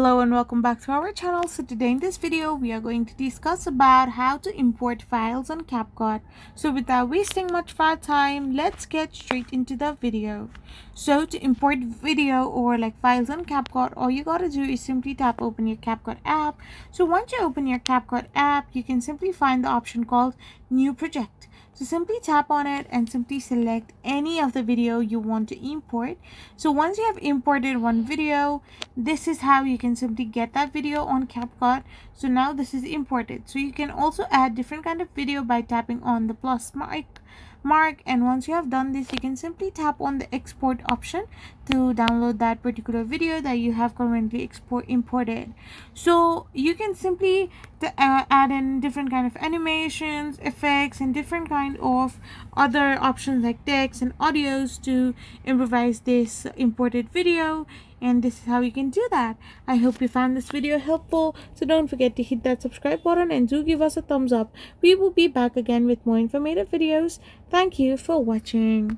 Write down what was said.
Hello and welcome back to our channel. So today in this video we are going to discuss about how to import files on Capcut. So without wasting much of our time, let's get straight into the video. So to import video or like files on Capcut, all you gotta do is simply tap open your Capcut app. So once you open your Capcut app, you can simply find the option called new project. So simply tap on it and simply select any of the video you want to import. So once you have imported one video, this is how you can simply get that video on Capcut. So now this is imported. So you can also add different kind of video by tapping on the plus mark, and once you have done this, you can simply tap on the export option to download that particular video that you have currently imported. So you can simply add in different kind of animations, effects, and different kind of other options like text and audios to improvise this imported video. And this is how you can do that. I hope you found this video helpful, so don't forget to hit that subscribe button and do give us a thumbs up. We will be back again with more informative videos. Thank you for watching.